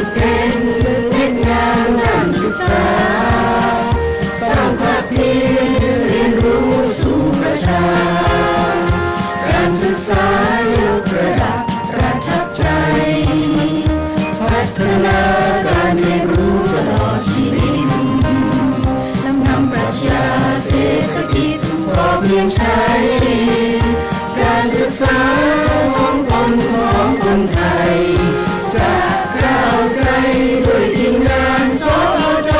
ดเด่นเน้นงานด้านศึกษาสร้างภาคเพียรเรียนรู้สู่ประชาการศึกษายกระดับประทับใจพัฒนาการเรียนรู้ตลอดชีวิตนำปรัชญาเศรษฐกิจพอเพียงใช้การศึกษาของตนของคนไทยจะก้าวไกลด้วยทีมงานสอจ.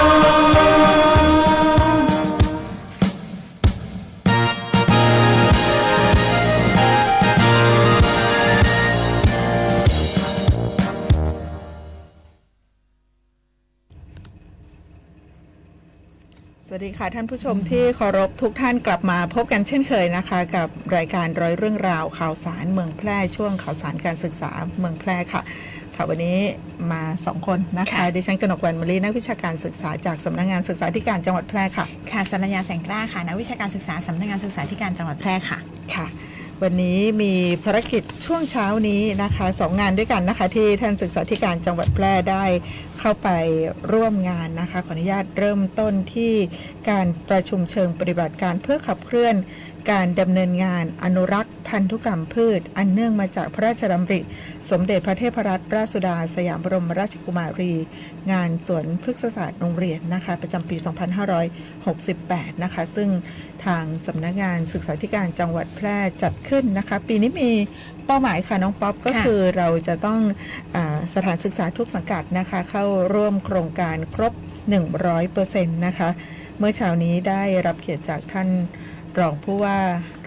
สวัสดีค่ะท่านผู้ชมที่เคารพทุกท่านกลับมาพบกันเช่นเคยนะคะกับรายการร้อยเรื่องราวข่าวสารเมืองแพร่ช่วงข่าวสารการศึกษาเมืองแพร่ค่ะวันนี้มา2คนนะคะดิฉันกนกวรรณมลีนักวิชาการศึกษาจากสำนักงานศึกษาธิการจังหวัดแพร่ค่ะสัญญาแสงกล้าค่ะนักวิชาการศึกษาสำนักงานศึกษาธิการจังหวัดแพร่ค่ะวันนี้มีภารกิจช่วงเช้านี้นะคะ2 งานด้วยกันนะคะที่ท่านศึกษาธิการจังหวัดแพร่ได้เข้าไปร่วมงานนะคะขออนุญาตเริ่มต้นที่การประชุมเชิงปฏิบัติการเพื่อขับเคลื่อนการดำเนินงานอนุรักษ์พันธุกรรมพืชอันเนื่องมาจากพระราชดำริสมเด็จพระเทพรัตนราชสุดาสยามบรมราชกุมารีงานสวนพฤกษศาสตร์โรงเรียนนะคะประจำปี 2568 นะคะซึ่งทางสำนักงานศึกษาธิการจังหวัดแพร่จัดขึ้นนะคะปีนี้มีเป้าหมายค่ะน้องป๊อปก็คือเราจะต้องสถานศึกษาทุกสังกัดนะคะเข้าร่วมโครงการครบ 100% นะคะเมื่อเช้านี้ได้รับเกียรติจากท่านรองผู้ว่า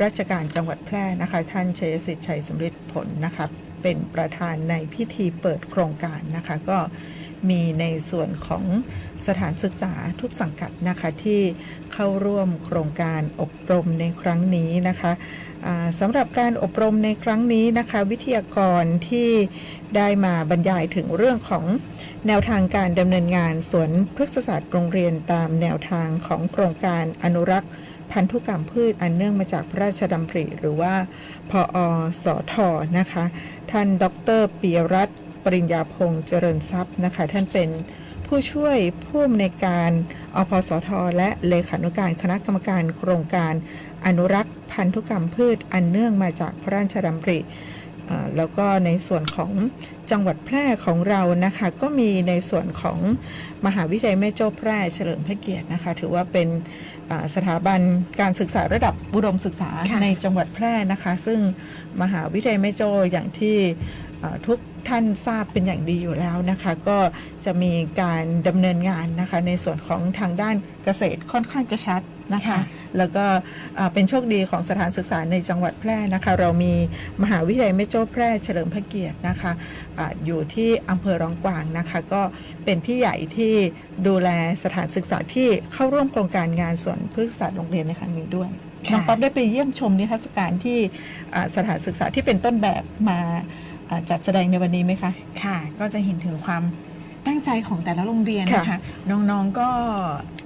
ราชการจังหวัดแพร่นะคะท่านชัยสิทธิ์ชัยสำริดผลนะคะเป็นประธานในพิธีเปิดโครงการนะคะก็มีในส่วนของสถานศึกษาทุกสังกัดนะคะที่เข้าร่วมโครงการอบรมในครั้งนี้นะคะสำหรับการอบรมในครั้งนี้นะคะวิทยากรที่ได้มาบรรยายถึงเรื่องของแนวทางการดำเนินงานสวนพฤกษศาสตร์โรงเรียนตามแนวทางของโครงการอนุรักษ์พันธุกรรมพืชอันเนื่องมาจากพระราชดำริหรือว่าพอสทนะคะท่านดร.ปิยรัตน์ปริญญาพงษ์เจริญทรัพย์นะคะท่านเป็นผู้ช่วยผู้อำนวยการอพสทและเลขานุการคณะกรรมการโครงการอนุรักษ์พันธุกรรมพืชอันเนื่องมาจากพระราชดำริแล้วก็ในส่วนของจังหวัดแพร่ของเรานะคะก็มีในส่วนของมหาวิทยาลัยแม่โจ้แพร่เฉลิมพระเกียรตินะคะถือว่าเป็นสถาบันการศึกษาระดับอุดมศึกษาในจังหวัดแพร่นะคะซึ่งมหาวิทยาลัยแม่โจ้อย่างที่ทุกท่านทราบเป็นอย่างดีอยู่แล้วนะคะก็จะมีการดำเนินงานนะคะในส่วนของทางด้านเกษตรค่อนข้างกระชัดนะคะแล้วก็เป็นโชคดีของสถานศึกษาในจังหวัดแพร่นะคะเรามีมหาวิทยาลัยแม่โจ้แพร่เฉลิมพระเกียรตินะคะอยู่ที่อำเภอรองกวางนะคะก็เป็นพี่ใหญ่ที่ดูแลสถานศึกษาที่เข้าร่วมโครงการงานสวนพฤกษศาสตร์โรงเรียนในครั้งนี้ด้วยน้องป๊อปได้ไปเยี่ยมชมนิทรรศการที่สถานศึกษาที่เป็นต้นแบบมาจัดแสดงในวันนี้ไหมคะค่ะก็จะเห็นถึงความตั้งใจของแต่ละโรงเรียนนะคะน้องๆก็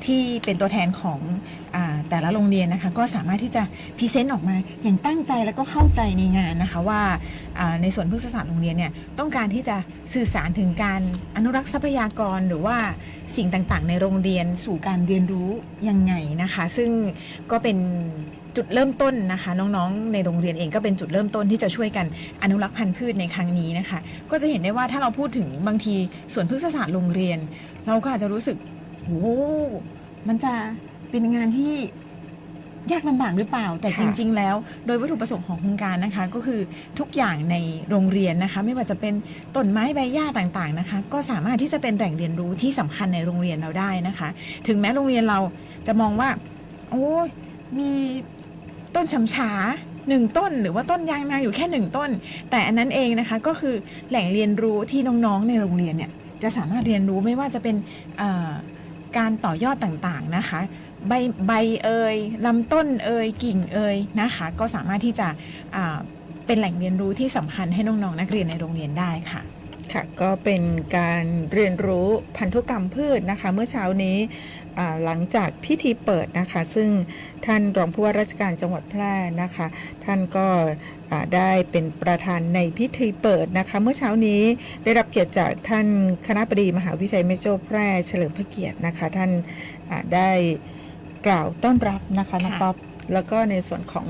ที่เป็นตัวแทนของแต่ละโรงเรียนนะคะก็สามารถที่จะพรีเซนต์ออกมาอย่างตั้งใจแล้วก็เข้าใจในงานนะคะว่าในส่วนพฤกษศาสตร์โรงเรียนเนี่ยต้องการที่จะสื่อสารถึงการอนุรักษ์ทรัพยากรหรือว่าสิ่งต่างๆในโรงเรียนสู่การเรียนรู้ยังไงนะคะซึ่งก็เป็นจุดเริ่มต้นนะคะน้องๆในโรงเรียนเองก็เป็นจุดเริ่มต้นที่จะช่วยกันอนุรักษ์พันธุ์พืชในครั้งนี้นะคะก็จะเห็นได้ว่าถ้าเราพูดถึงบางทีสวนพฤกษศาสตร์โรงเรียนเราก็อาจจะรู้สึกโอ้มันจะเป็นงานที่ยากลำบากหรือเปล่าแต่จริงๆแล้วโดยวัตถุประสงค์ของโครงการนะคะก็คือทุกอย่างในโรงเรียนนะคะไม่ว่าจะเป็นต้นไม้ใบหญ้าต่างๆนะคะก็สามารถที่จะเป็นแหล่งเรียนรู้ที่สำคัญในโรงเรียนเราได้นะคะถึงแม้โรงเรียนเราจะมองว่าโอ้มีต้นฉำฉา1 ต้นหรือว่าต้นยางนาอยู่แค่1 ต้นแต่อันนั้นเองนะคะก็คือแหล่งเรียนรู้ที่น้องๆในโรงเรียนเนี่ยจะสามารถเรียนรู้ไม่ว่าจะเป็นการต่อยอดต่างๆนะคะใบเอ่ยลำต้นเอ่ยกิ่งเอ่ยนะคะก็สามารถที่จะเป็นแหล่งเรียนรู้ที่สำคัญให้น้องๆนักเรียนในโรงเรียนได้ค่ะ ค่ะก็เป็นการเรียนรู้พันธุกรรมพืชนะคะเมื่อเช้านี้หลังจากพิธีเปิดนะคะซึ่งท่านรองผู้ว่าราชการจังหวัดแพร่นะคะท่านก็ได้เป็นประธานในพิธีเปิดนะคะเมื่อเช้านี้ได้รับเกียรติจากท่านคณบดีมหาวิทยาลัยแม่โจ้แพร่เฉลิมพระเกียรตินะคะท่านได้กล่าวต้อนรับนะคะน้องป๊อปแล้วก็ในส่วนของ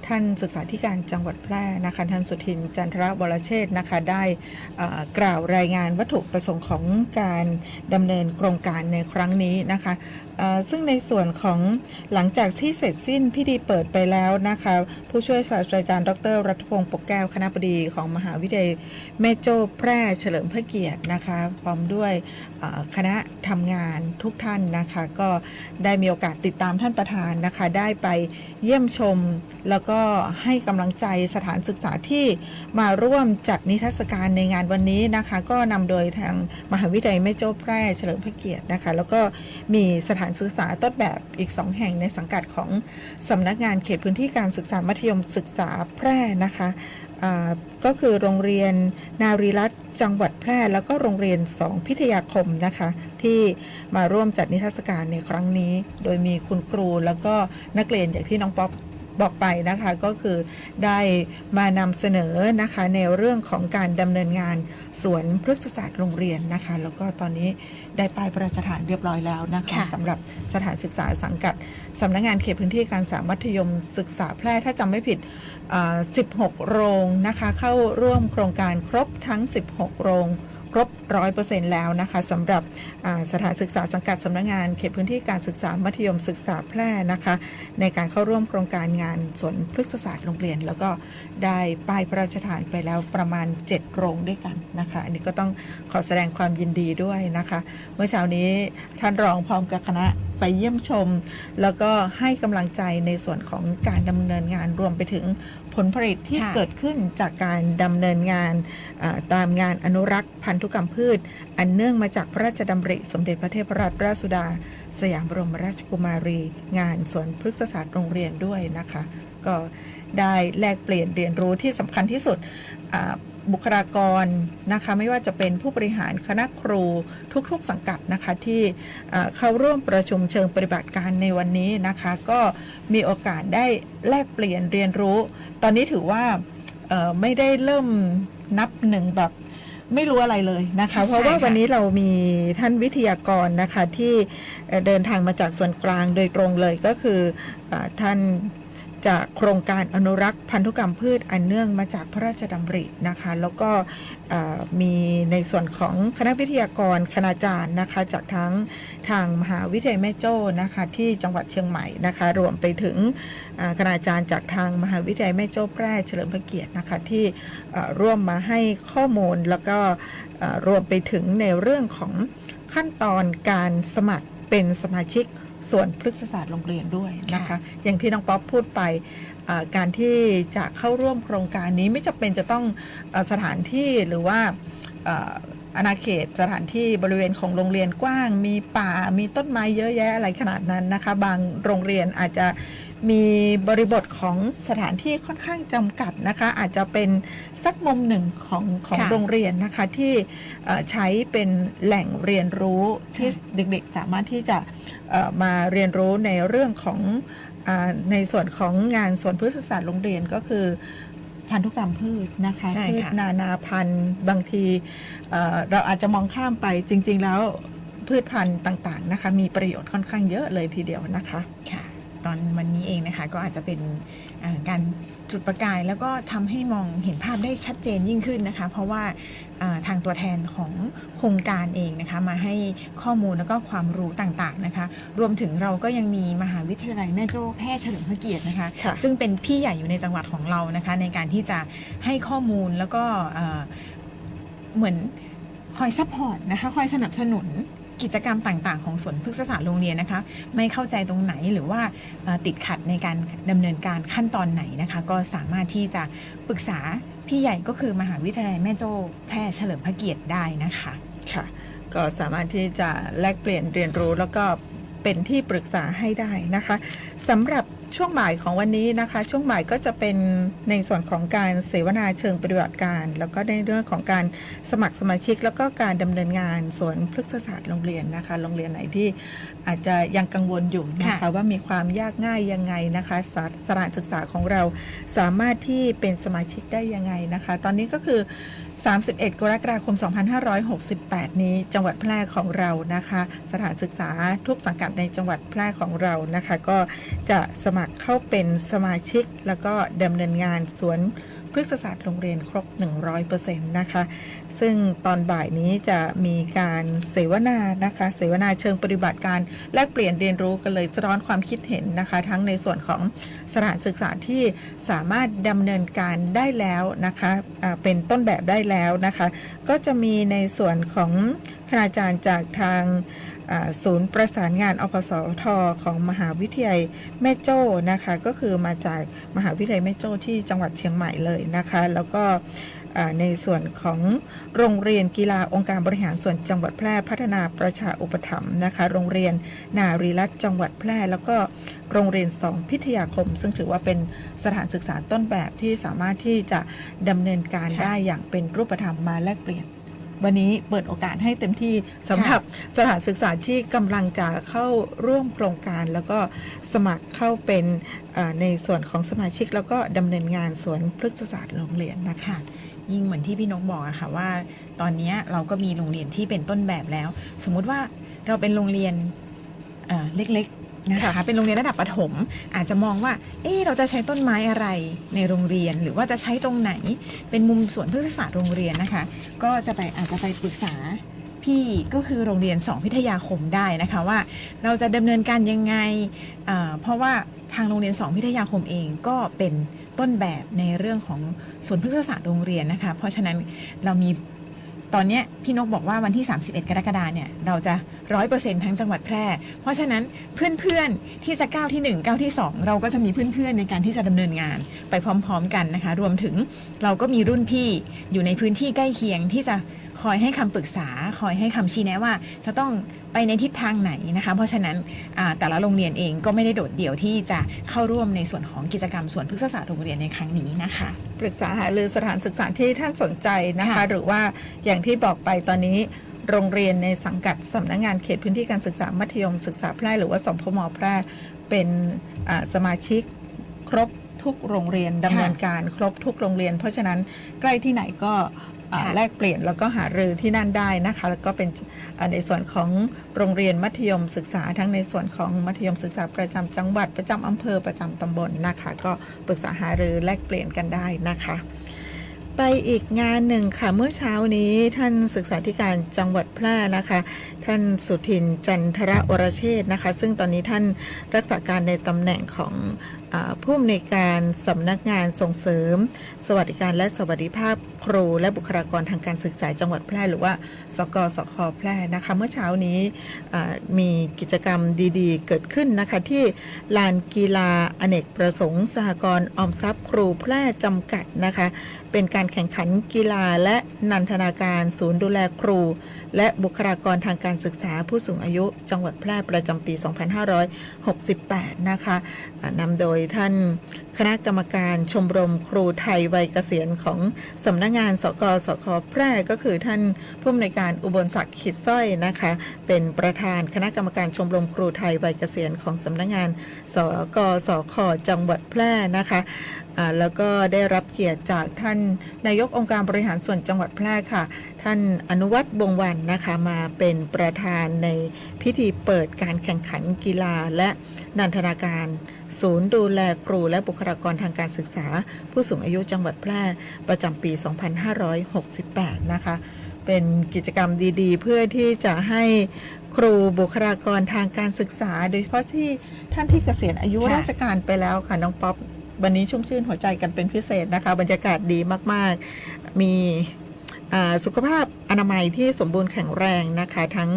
ท่านศึกษาธิการจังหวัดแพร่นะคะท่านสุทินจันทรวรเชษฐ์นะคะได้กล่าวรายงานวัตถุประสงค์ของการดำเนินโครงการในครั้งนี้นะคะซึ่งในส่วนของหลังจากที่เสร็จสิ้นพิธีเปิดไปแล้วนะคะผู้ช่วยศาสตราจารย์ดร.รัฐพงศ์ปกแก้วคณบดีของมหาวิทยาลัยแม่โจ้แพร่เฉลิมพระเกียรตินะคะพร้อมด้วยคณะทำงานทุกท่านนะคะก็ได้มีโอกาสติดตามท่านประธานนะคะได้ไปเยี่ยมชมแล้วก็ให้กำลังใจสถานศึกษาที่มาร่วมจัดนิทรรศการในงานวันนี้นะคะก็นำโดยทางมหาวิทยาลัยแม่โจ้แพร่เฉลิมพระเกียรตินะคะแล้วก็มีสถานศึกษาต้นแบบอีก2แห่งในสังกัดของสำนักงานเขตพื้นที่การศึกษามัธยมศึกษาแพร่นะคะก็คือโรงเรียนนารีรัตน์จังหวัดแพร่แล้วก็โรงเรียน2พิทยาคมนะคะที่มาร่วมจัดนิทรรศการในครั้งนี้โดยมีคุณครูแล้วก็นักเรียนอย่างที่น้องป๊อปบอกไปนะคะก็คือได้มานำเสนอนะคะในเรื่องของการดำเนินงานสวนพฤกษศาสตร์โรงเรียนนะคะแล้วก็ตอนนี้ได้ป้ายพระราชทานเรียบร้อยแล้วนะคะสำหรับสถานศึกษาสังกัดสำนักงานเขตพื้นที่การศึกษามัธยมศึกษาแพร่ถ้าจำไม่ผิด16 โรงนะคะเข้าร่วมโครงการครบทั้ง16 โรงครบ 100% แล้วนะคะสำหรับสถานศึกษาสังกัดสำนักงานเขตพื้นที่การศึกษามัธยมศึกษาแพร่นะคะในการเข้าร่วมโครงการงานสวนพฤกษศาสตร์โรงเรียนแล้วก็ได้ป้ายพระราชทานไปแล้วประมาณ7 โรงด้วยกันนะคะอันนี้ก็ต้องขอแสดงความยินดีด้วยนะคะเมื่อเช้านี้ท่านรองพร้อมกับคณะไปเยี่ยมชมแล้วก็ให้กำลังใจในส่วนของการดำเนินงานรวมไปถึงผลผลิตที่เกิดขึ้นจากการดำเนินงานตามงานอนุรักษ์พันธุกรรมพืชอันเนื่องมาจากพระราชดำริสมเด็จพระเทพรัตนราชสุดาสยามบรมราชกุมารีงานสวนพฤกษศาสตร์โรงเรียนด้วยนะคะก็ได้แลกเปลี่ยนเรียนรู้ที่สำคัญที่สุดบุคลากรนะคะไม่ว่าจะเป็นผู้บริหารคณะครูทุกๆสังกัดนะคะที่เข้าร่วมประชุมเชิงปฏิบัติการในวันนี้นะคะก็มีโอกาสได้แลกเปลี่ยนเรียนรู้ตอนนี้ถือว่าไม่ได้เริ่มนับหนึ่งแบบไม่รู้อะไรเลยนะคะเพราะว่าวันนี้เรามีท่านวิทยากรนะคะที่เดินทางมาจากส่วนกลางโดยตรงเลยก็คือท่านจากโครงการอนุรักษ์พันธุกรรมพืชอันเนื่องมาจากพระราชดำรินะคะแล้วก็มีในส่วนของคณะวิทยากรคณาจารย์นะคะจากทั้งทางมหาวิทยาลัยแม่โจ้นะคะที่จังหวัดเชียงใหม่นะคะรวมไปถึงคณาจารย์จากทางมหาวิทยาลัยแม่โจ้แพร่เฉลิมพระเกียรตินะคะที่ร่วมมาให้ข้อมูลแล้วก็รวมไปถึงในเรื่องของขั้นตอนการสมัครเป็นสมาชิกส่วนพฤกษศาสตร์โรงเรียนด้วยนะคะอย่างที่น้องป๊อปพูดไปการที่จะเข้าร่วมโครงการนี้ไม่จำเป็นจะต้องสถานที่หรือว่าอาณาเขตสถานที่บริเวณของโรงเรียนกว้างมีป่ามีต้นไม้เยอะแยะอะไรขนาดนั้นนะคะบางโรงเรียนอาจจะมีบริบทของสถานที่ค่อนข้างจำกัดนะคะอาจจะเป็นสักมุมหนึ่งของโรงเรียนนะคะที่ใช้เป็นแหล่งเรียนรู้ที่เด็กๆสามารถที่จะมาเรียนรู้ในเรื่องของในส่วนของงานสวนพฤกษศาสตร์โรงเรียนก็คือพันธุกรรมพืชนะคะพืชนานาพันธุ์บางทีเราอาจจะมองข้ามไปจริงๆแล้วพืชพันธุ์ต่างๆนะคะมีประโยชน์ค่อนข้างเยอะเลยทีเดียวนะคะค่ะตอนวันนี้เองนะคะก็อาจจะเป็นการจุดประกายแล้วก็ทำให้มองเห็นภาพได้ชัดเจนยิ่งขึ้นนะคะเพราะว่าทางตัวแทนของโครงการเองนะคะมาให้ข้อมูลแล้วก็ความรู้ต่างๆนะคะรวมถึงเราก็ยังมีมหาวิทยาลัยแม่โจ้แพร่เฉลิมพระเกียรตินะคะซึ่งเป็นพี่ใหญ่อยู่ในจังหวัดของเรานะคะในการที่จะให้ข้อมูลแล้วก็เหมือนคอยซัพพอร์ตนะคะคอยสนับสนุนกิจกรรมต่างๆของสวนพฤกษศาสตร์โรงเรียนนะคะไม่เข้าใจตรงไหนหรือว่าติดขัดในการดำเนินการขั้นตอนไหนนะคะก็สามารถที่จะปรึกษาพี่ใหญ่ก็คือมหาวิทยาลัยแม่โจ้แพร่เฉลิมพระเกียรติได้นะคะค่ะก็สามารถที่จะแลกเปลี่ยนเรียนรู้แล้วก็เป็นที่ปรึกษาให้ได้นะคะสำหรับ ช่วงบ่ายของวันนี้นะคะช่วงบ่ายก็จะเป็นในส่วนของการเสวนาเชิงปฏิบัติการแล้วก็ในเรื่องของการสมัครสมาชิกแล้วก็การดำเนินงานสวนพฤกษศาสตร์โรงเรียนนะคะโรงเรียนไหนที่อาจจะยังกังวลอยู่นะคะว่ามีความยากง่ายยังไงนะคะสถานศึกษาของเราสามารถที่เป็นสมาชิกได้ยังไงนะคะตอนนี้ก็คือ31 กรกฎาคม 2568 นี้จังหวัดแพร่ของเรานะคะสถานศึกษาทุกสังกัดในจังหวัดแพร่ของเรานะคะก็จะสมัครเข้าเป็นสมาชิกแล้วก็ดำเนินงานสวนพฤกษศาสตร์โรงเรียนครบ 100% นะคะซึ่งตอนบ่ายนี้จะมีการเสวนานะคะเสวนาเชิงปฏิบัติการแลกเปลี่ยนเรียนรู้กันเลยสะท้อนความคิดเห็นนะคะทั้งในส่วนของสถานศึกษาที่สามารถดำเนินการได้แล้วนะคะเป็นต้นแบบได้แล้วนะคะก็จะมีในส่วนของคณาจารย์จากทางศูนย์ประสานงานอพสทของมหาวิทยาลัยแม่โจ้นะคะก็คือมาจากมหาวิทยาลัยแม่โจ้ที่จังหวัดเชียงใหม่เลยนะคะแล้วก็ในส่วนของโรงเรียนกีฬาองค์การบริหารส่วนจังหวัดแพร่พัฒนาประชาอุปถัมภ์นะคะโรงเรียนนารีรัตน์จังหวัดแพร่แล้วก็โรงเรียน2พิทยาคมซึ่งถือว่าเป็นสถานศึกษาต้นแบบที่สามารถที่จะดำเนินการได้อย่างเป็นรูปธรรมมาแลกเปลี่ยนวันนี้เปิดโอกาสให้เต็มที่สำหรับสถานศึกษาที่กำลังจะเข้าร่วมโครงการแล้วก็สมัครเข้าเป็นในส่วนของสมาชิกแล้วก็ดำเนินงานสวนพฤกษศาสตร์โรงเรียนนะคะยิ่งเหมือนที่พี่นกบอกอะค่ะว่าตอนนี้เราก็มีโรงเรียนที่เป็นต้นแบบแล้วสมมุติว่าเราเป็นโรงเรียนเล็กๆนะคะเป็นโรงเรียนระดับประถมอาจจะมองว่าเราจะใช้ต้นไม้อะไรในโรงเรียนหรือว่าจะใช้ตรงไหนเป็นมุมสวนพฤกษศาสตร์โรงเรียนนะคะก็อาจจะไปปรึกษาพี่ก็คือโรงเรียน2พิทยาคมได้นะคะว่าเราจะดำเนินการยังไงเพราะว่าทางโรงเรียน2พิทยาคมเองก็เป็นต้นแบบในเรื่องของสวนพฤกษศาสตร์โรงเรียนนะคะเพราะฉะนั้นเรามีตอนนี้พี่นกบอกว่าวันที่31 กรกฎาคมเนี่ยเราจะ 100% ทั้งจังหวัดแพร่เพราะฉะนั้นเพื่อนๆที่จะก้าวที่1ก้าวที่2เราก็จะมีเพื่อนๆในการที่จะดำเนินงานไปพร้อมๆกันนะคะรวมถึงเราก็มีรุ่นพี่อยู่ในพื้นที่ใกล้เคียงที่จะคอยให้คำปรึกษาคอยให้คำชี้แนะว่าจะต้องไปในทิศทางไหนนะคะเพราะฉะนั้นแต่ละโรงเรียนเองก็ไม่ได้โดดเดี่ยวที่จะเข้าร่วมในส่วนของกิจกรรมสวนพฤกษศาสตร์โรงเรียนในครั้งนี้นะคะปรึกษาหารือสถานศึกษาที่ท่านสนใจนะคะหรือว่าอย่างที่บอกไปตอนนี้โรงเรียนในสังกัดสำนักงานเขตพื้นที่การศึกษามัธยมศึกษาแพร่หรือว่าสพม.แพร่เป็นสมาชิกครบทุกโรงเรียนดำเนินการครบทุกโรงเรียนเพราะฉะนั้นใกล้ที่ไหนก็แลกเปลี่ยนแล้วก็หารือที่นั่นได้นะคะแล้วก็เป็นในส่วนของโรงเรียนมัธยมศึกษาทั้งในส่วนของมัธยมศึกษาประจำจังหวัดประจำอำเภอประจำตำบลนะคะก็ปรึกษาหารือแลกเปลี่ยนกันได้นะคะไปอีกงานหนึ่งค่ะเมื่อเช้านี้ท่านศึกษาธิการจังหวัดแพร่นะคะท่านสุทินจันทรวรเชษฐ์นะคะซึ่งตอนนี้ท่านรักษาการในตำแหน่งของผู้อำนวยการสำนักงานส่งเสริมสวัสดิการและสวัสดิภาพครูและบุคลากรทางการศึกษาจังหวัดแพร่หรือว่าสกสค.แพร่นะคะเมื่อเช้านี้มีกิจกรรมดีๆเกิดขึ้นนะคะที่ลานกีฬาอเนกประสงค์สหกรณ์ออมทรัพย์ครูแพร่จำกัดนะคะเป็นการแข่งขันกีฬาและนันทนาการศูนย์ดูแลครูและบุคลากรทางการศึกษาผู้สูงอายุจังหวัดแพร่ประจำปี 2568 นะคะนำโดยท่านคณะกรรมการชมรมครูไทยวัยเกษียณของสำนักงานสกสค.แพร่ก็คือท่านผู้อำนวยการอุบลศักดิ์ขิดสร้อยนะคะเป็นประธานคณะกรรมการชมรมครูไทยวัยเกษียณของสำนักงานสกสค.จังหวัดแพร่นะคะแล้วก็ได้รับเกียรติจากท่านนายกองค์การบริหารส่วนจังหวัดแพร่ค่ะท่านอนุวัฒน์วงศ์วรรณนะคะมาเป็นประธานในพิธีเปิดการแข่งขันกีฬาและนันทนาการศูนย์ดูแลครูและบุคลากรทางการศึกษาผู้สูงอายุจังหวัดแพร่ประจำปี 2568 นะคะเป็นกิจกรรมดีๆเพื่อที่จะให้ครูบุคลากรทางการศึกษาโดยเฉพาะที่ท่านที่เกษียณอายุราชการไปแล้วค่ะน้องป๊อปวันนี้ชุ่มชื่นหัวใจกันเป็นพิเศษนะคะบรรยากาศดีมากๆมีสุขภาพอนามัยที่สมบูรณ์แข็งแรงนะคะทั้ง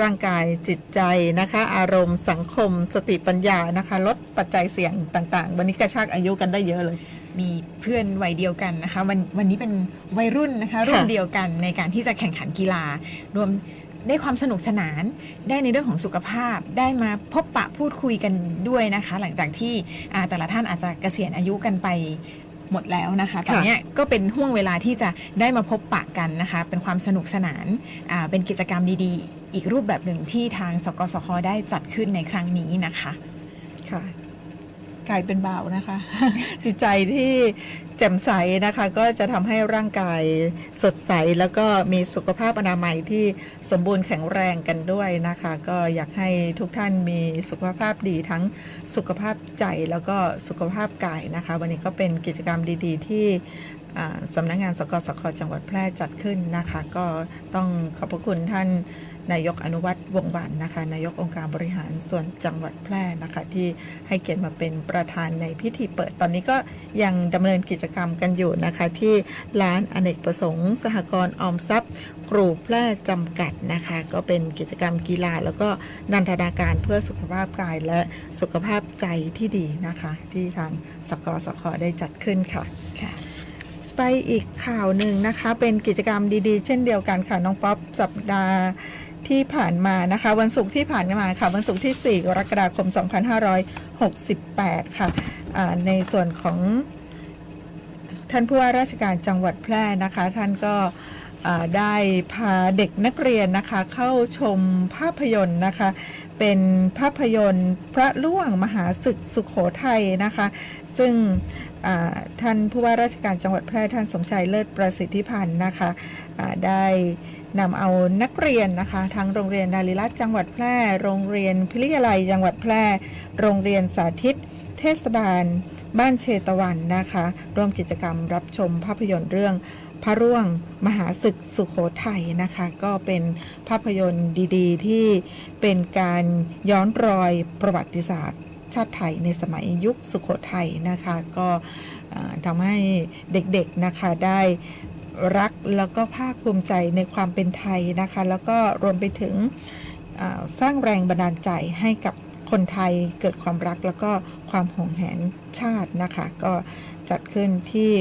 ร่างกายจิตใจนะคะอารมณ์สังคมสติปัญญานะคะลดปัจจัยเสี่ยงต่างๆวันนี้กระชากอายุกันได้เยอะเลยมีเพื่อนวัยเดียวกันนะคะวันนี้เป็นวัยรุ่นนะคะรุ่นเดียวกันในการที่จะแข่งขันกีฬารวม ได้ความสนุกสนานได้ในเรื่องของสุขภาพได้มาพบปะพูดคุยกันด้วยนะคะ หลังจากที่แต่ละท่านอาจจะเกษียณอายุกันไปหมดแล้วนะคะตอนนี้ก็เป็นห่วงเวลาที่จะได้มาพบปะกันนะคะ เป็นความสนุกสนานเป็นกิจกรรมดีๆอีกรูปแบบหนึ่งที่ทางสกสคได้จัดขึ้นในครั้งนี้นะคะค่ะกายเป็นเบานะคะ จิตใจที่แจ่มใสนะคะก็จะทำให้ร่างกายสดใสแล้วก็มีสุขภาพอนามัยที่สมบูรณ์แข็งแรงกันด้วยนะคะก็อยากให้ทุกท่านมีสุขภาพดีทั้งสุขภาพใจแล้วก็สุขภาพกายนะคะวันนี้ก็เป็นกิจกรรมดีๆที่สำนักงานสกสคจังหวัดแพร่จัดขึ้นนะคะก็ต้องขอบพระคุณท่านนายกอนุวัฒน์วงศ์บรรณนะคะนายกองค์การบริหารส่วนจังหวัดแพร่นะคะที่ให้เกียรติมาเป็นประธานในพิธีเปิดตอนนี้ก็ยังดำเนินกิจกรรมกันอยู่นะคะที่ร้านอเนกประสงค์สหกรณ์ออมทรัพย์ครูแพร่จำกัดนะคะก็เป็นกิจกรรมกีฬาแล้วก็นันทนาการเพื่อสุขภาพกายและสุขภาพใจที่ดีนะคะที่ทางสกสคได้จัดขึ้นค่ะไปอีกข่าวหนึ่งนะคะเป็นกิจกรรมดีๆเช่นเดียวกันค่ะน้องป๊อปสัปดาห์ที่ผ่านมานะคะวันศุกร์ที่ผ่านมาค่ะวันศุกร์ที่ 4 กรกฎาคม 2568 ค่ะในส่วนของท่านผู้ว่าราชการจังหวัดแพร่นะคะท่านก็ได้พาเด็กนักเรียนนะคะเข้าชมภาพยนตร์นะคะเป็นภาพยนตร์พระล่วงมหาศึกสุโขทัยนะคะซึ่งท่านผู้ว่าราชการจังหวัดแพร่ท่านสมชัยเลิศประสิทธิพันธ์นะคะได้นำเอานักเรียนนะคะทั้งโรงเรียนดาริรัตน์จังหวัดแพร่โรงเรียนพิริยาลัยจังหวัดแพร่โรงเรียนสาธิตเทศบาลบ้านเชตวันนะคะร่วมกิจกรรมรับชมภาพยนตร์เรื่องพระร่วงมหาศึกสุโขทัยนะคะก็เป็นภาพยนตร์ดีๆที่เป็นการย้อนรอยประวัติศาสตร์ชาติไทยในสมัยยุคสุโขทัยนะคะก็ทำให้เด็กๆนะคะได้รักแล้วก็ภาคภูมิใจในความเป็นไทยนะคะแล้วก็รวมไปถึงสร้างแรงบันดาลใจให้กับคนไทยเกิดความรักแล้วก็ความหวงแหนชาตินะคะก็จัดขึ้นที่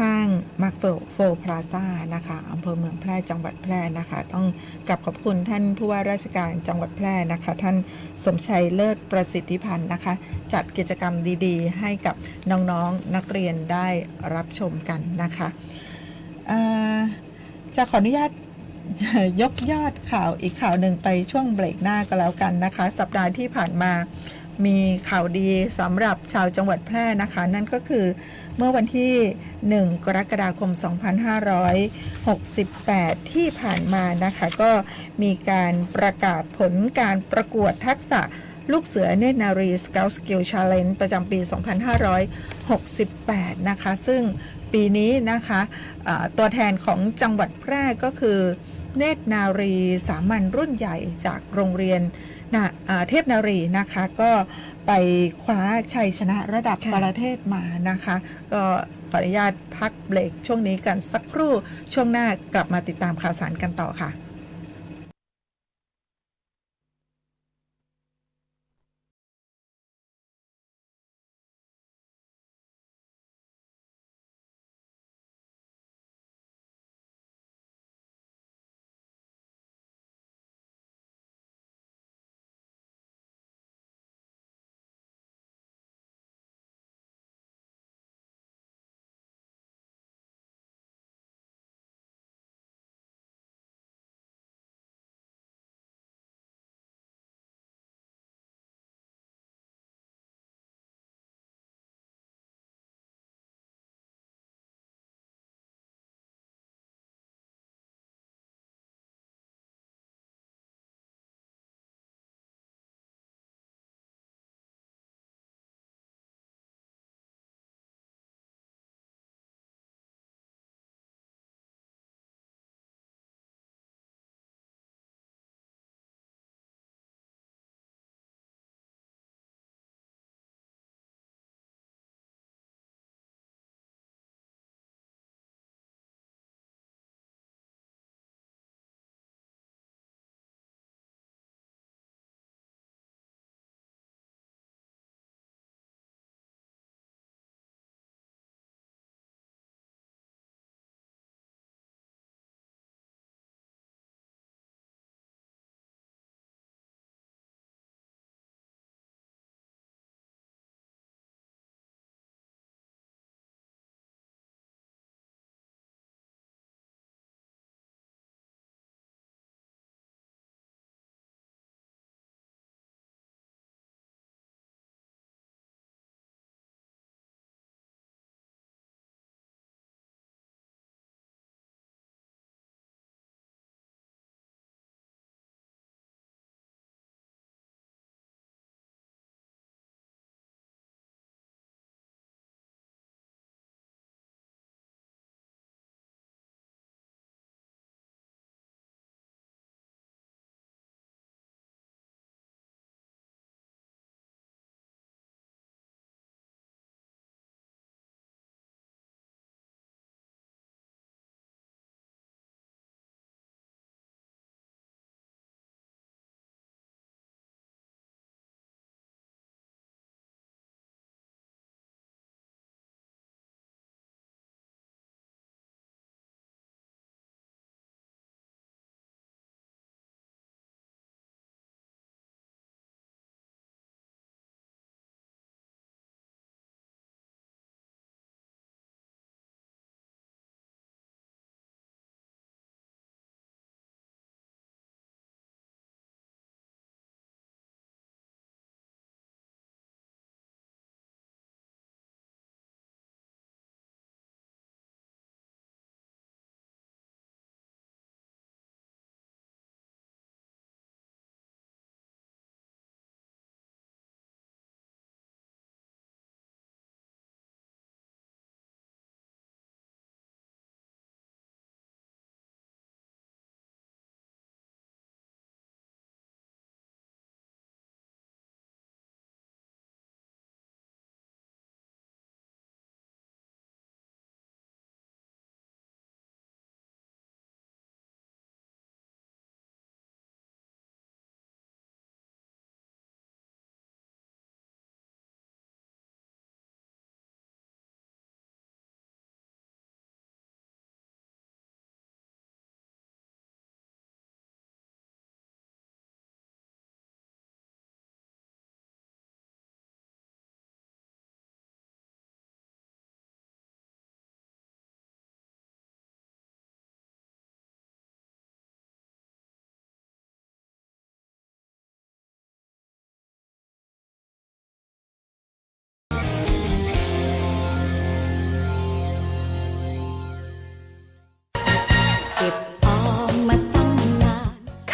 ห้างมาร์คโฟพลาซ่านะคะอำเภอเมืองแพร่จังหวัดแพร่นะคะต้องกราบขอบคุณท่านผู้ว่าราชการจังหวัดแพร่นะคะท่านสมชัยเลิศประสิทธิพันธ์นะคะจัดกิจกรรมดีๆให้กับน้องๆนักเรียนได้รับชมกันนะคะจะขออนุญาตยกยอดข่าวอีกข่าวหนึ่งไปช่วงเบรกหน้าก็แล้วกันนะคะสัปดาห์ที่ผ่านมามีข่าวดีสำหรับชาวจังหวัดแพร่นะคะนั่นก็คือเมื่อวันที่1 กรกฎาคม 2568 ที่ผ่านมานะคะก็มีการประกาศผลการประกวดทักษะลูกเสือเนตรนารี Scout Skill Challenge ประจำปี 2568 นะคะซึ่งปีนี้นะคะตัวแทนของจังหวัดแพร่ก็คือเนตรนารีสามัญรุ่นใหญ่จากโรงเรียนเทพนารีนะคะก็ไปคว้าชัยชนะระดับประเทศมานะคะก็ขออนุญาตพักเบรกช่วงนี้กันสักครู่ช่วงหน้ากลับมาติดตามข่าวสารกันต่อค่ะ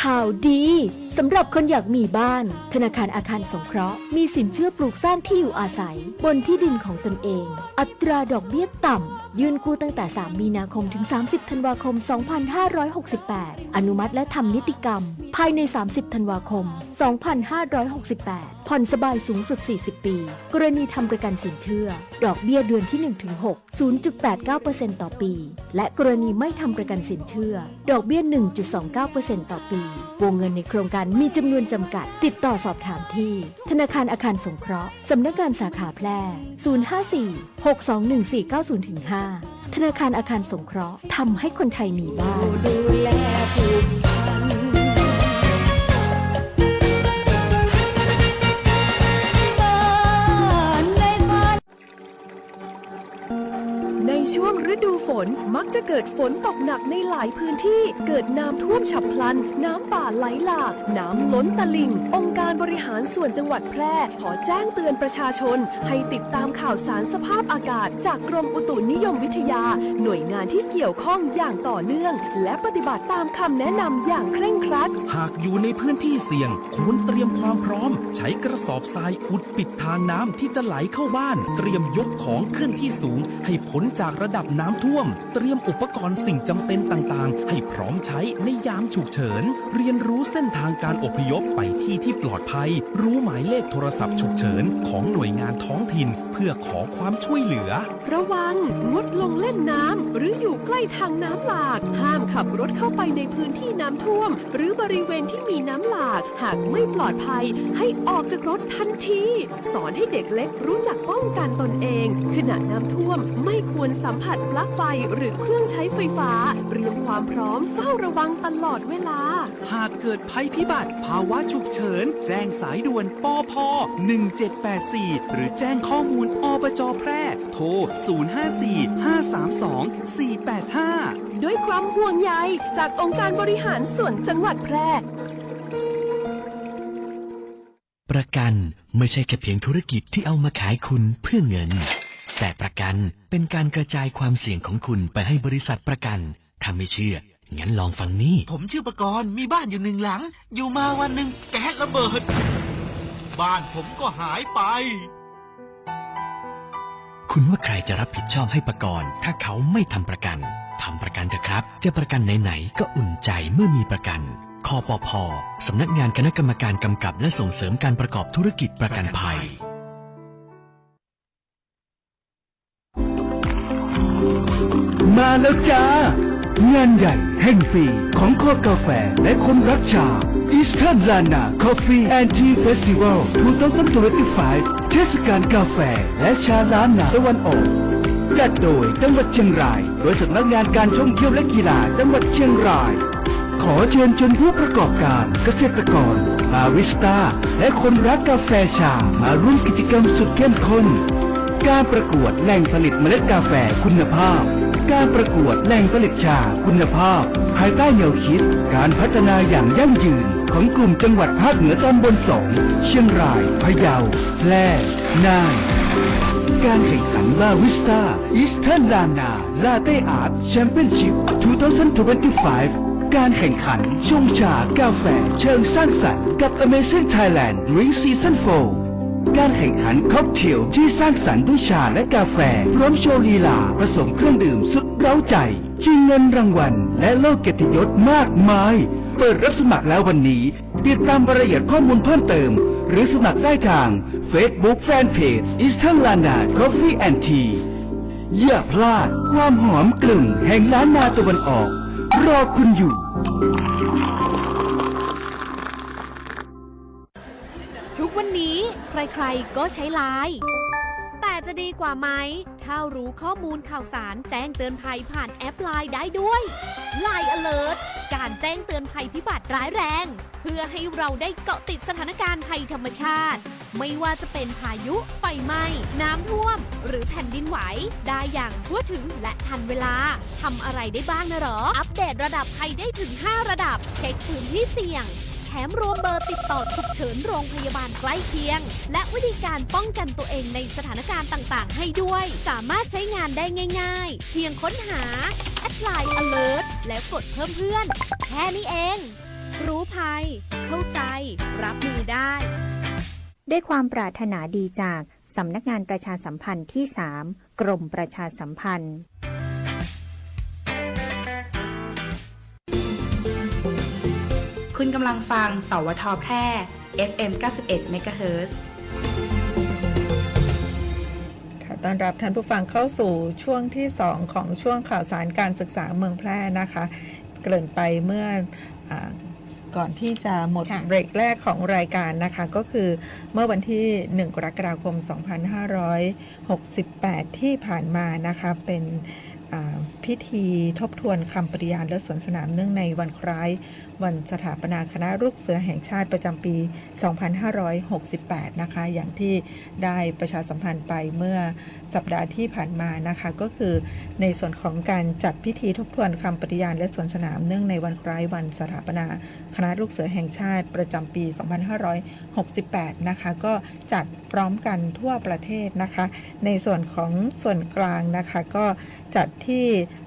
ข่าวดีสำหรับคนอยากมีบ้านธนาคารอาคารสงเคราะห์มีสินเชื่อปลูกสร้างที่อยู่อาศัยบนที่ดินของตนเองอัตราดอกเบี้ยต่ำยื่นกู้ตั้งแต่3 มีนาคมถึง30 ธันวาคม 2568 อนุมัติและทำนิติกรรมภายใน30 ธันวาคม 2568 ผ่อนสบายสูงสุด40 ปีกรณีทำประกันสินเชื่อดอกเบี้ยเดือนที่ 1-6 0.89% ต่อปีและกรณีไม่ทำประกันสินเชื่อดอกเบี้ย 1.29% ต่อปีวงเงินในโครงการมีจำนวนจำกัดติดต่อสอบถามที่ธนาคารอาคารสงเคราะห์สำนักงานสาขาแพร่ 054-621-490-5 ธนาคารอาคารสงเคราะห์ทำให้คนไทยมีบ้านดูแลผูกพันบ้านในฝัน ในช่วงฤดูฝนมักจะเกิดฝนตกหนักในหลายพื้นที่เกิดน้ำท่วมฉับพลันน้ำป่าไหลหลากน้ำล้นตลิ่งองค์การบริหารส่วนจังหวัดแพร่ขอแจ้งเตือนประชาชนให้ติดตามข่าวสารสภาพอากาศจากกรมอุตุนิยมวิทยาหน่วยงานที่เกี่ยวข้องอย่างต่อเนื่องและปฏิบัติตามคำแนะนำอย่างเคร่งครัดหากอยู่ในพื้นที่เสี่ยงควรเตรียมความพร้อมใช้กระสอบทรายอุดปิดทางน้ำที่จะไหลเข้าบ้านเตรียมยกของขึ้นที่สูงให้พ้นจากระดับน้ำท่วมเตรียมอุปกรณ์สิ่งจำเป็นต่างๆให้พร้อมใช้ในยามฉุกเฉินเรียนรู้เส้นทางการอพยพไปที่ปลอดภัยรู้หมายเลขโทรศัพท์ฉุกเฉินของหน่วยงานท้องถิ่นเพื่อขอความช่วยเหลือระวังงดลงเล่นน้ำหรืออยู่ใกล้ทางน้ำหลากห้ามขับรถเข้าไปในพื้นที่น้ำท่วมหรือบริเวณที่มีน้ำหลากหากไม่ปลอดภัยให้ออกจากรถทันทีสอนให้เด็กเล็กรู้จักป้องกันตนเองขณะน้ำท่วมไม่ควรสัมผัสปลั๊กไฟหรือเครื่องใช้ไฟฟ้าเตรียมความพร้อมเฝ้าระวังตลอดเวลาหากเกิดภัยพิบัติภาวะฉุกเฉินแจ้งสายด่วนปพ1784หรือแจ้งข้อมูลอบจ.แพร่โทร054-532-485ด้วยความห่วงใยจากองค์การบริหารส่วนจังหวัดแพร่ประกันไม่ใช่แค่เพียงธุรกิจที่เอามาขายคุณเพื่อเงินแต่ประกันเป็นการกระจายความเสี่ยงของคุณไปให้บริษัทประกันถ้าไม่เชื่องั้นลองฟังนี่ผมชื่อประกรณ์มีบ้านอยู่1 หลังอยู่มาวันหนึ่งแก๊สระเบิดบ้านผมก็หายไปคุณว่าใครจะรับผิดชอบให้ประกรณ์ถ้าเขาไม่ทำประกันทำประกันเถอะครับจะประกันไหนๆก็อุ่นใจเมื่อมีประกันคปภ.สำนักงานคณะกรรมการกำกับและส่งเสริมการประกอบธุรกิจประกันภัยมาแล้วจ้างานใหญ่แห่งปีของคอกาแฟและคนรักชา Eastern Lana Coffee and Tea Festival 2025 เทศกาลกาแฟและชาล้านนาตะวันออกจัดโดยจังหวัดเชียงรายโดยสำนักงานการท่องเที่ยวและกีฬาจังหวัดเชียงรายขอเชิญชวนผู้ประกอบการเกษตรกรบาริสต้าและคนรักกาแฟชามาร่วมกิจกรรมสุดเข้มข้นการประกวดแหล่งผลิตเมล็ดกาแฟคุณภาพการประกวดแหล่งผลิตชาคุณภาพภายใต้แนวคิดการพัฒนาอย่างยั่งยืนของกลุ่มจังหวัดภาคเหนือตอนบน2เชียงรายพะเยาแพร่น่านการแข่งขันบาริสต้าอีสเทิร์นลานาลาเต้อาร์ตแชมเปี้ยนชิพ2025การแข่งขันชงชากาแฟเชิงสร้างสรรค์กับ Amazing Thailand Drink Season 4การแข่งขันค็อกเทลที่สร้างสรรค์ด้วยชาและกาแฟพร้อมโชว์ลีลาผสมเครื่องดื่มสุดเร้าใจชิงเงินรางวัลและโล่เกียรติยศมากมายเปิดรับสมัครแล้ววันนี้ติดตามรายละเอียดข้อมูลเพิ่มเติมหรือสมัครได้ทาง Facebook Fanpage Eastern Lana Coffee and Tea อย่าพลาดความหอมกลุ่นแห่งล้านนาตะวันออกรอคุณอยู่ทุกวันนี้ใครๆก็ใช้ไลน์แต่จะดีกว่าไหมถ้ารู้ข้อมูลข่าวสารแจ้งเตือนภัยผ่านแอปไลน์ได้ด้วย Line Alert การแจ้งเตือนภัยพิบัติร้ายแรงเพื่อให้เราได้เกาะติดสถานการณ์ภัยธรรมชาติไม่ว่าจะเป็นพายุไฟไหม้น้ำท่วมหรือแผ่นดินไหวได้อย่างทั่วถึงและทันเวลาทำอะไรได้บ้างนะหรออัปเดตระดับภัยได้ถึง5ระดับเช็คพื้นที่เสี่ยงแถมรวมเบอร์ติดต่อฉุกเฉินโรงพยาบาลใกล้เคียงและวิธีการป้องกันตัวเองในสถานการณ์ต่างๆให้ด้วยสามารถใช้งานได้ง่ายๆเพียงค้นหา Line Alert แล้วกดเพิ่มเพื่อนแค่นี้เองรู้ภัย ด้วยความปรารถนาดีจากสำนักงานประชาสัมพันธ์ที่ 3 กรมประชาสัมพันธ์คุณกำลังฟังสวท.แพร่ FM 91 MHz ต้อนรับท่านผู้ฟังเข้าสู่ช่วงที่ 2 ของช่วงข่าวสารการศึกษาเมืองแพร่นะคะเกริ่นไปเมื่อก่อนที่จะหมดเบรกแรกของรายการนะคะก็คือเมื่อวันที่1กรกฎาคม2568ที่ผ่านมานะคะเป็นพิธีทบทวนคำปฏิญาณและสวนสนามเนื่องในวันคล้ายวันสถาปนาคณะลูกเสือแห่งชาติประจำปี 2568 นะคะอย่างที่ได้ประชาสัมพันธ์ไปเมื่อสัปดาห์ที่ผ่านมานะคะก็คือในส่วนของการจัดพิธีทบทวนคำปฏิญาณและสวนสนามเนื่องในวันคล้ายวันสถาปนาคณะลูกเสือแห่งชาติประจำปี 2568 นะคะก็จัดพร้อมกันทั่วประเทศนะคะในส่วนของส่วนกลางนะคะก็จัดที่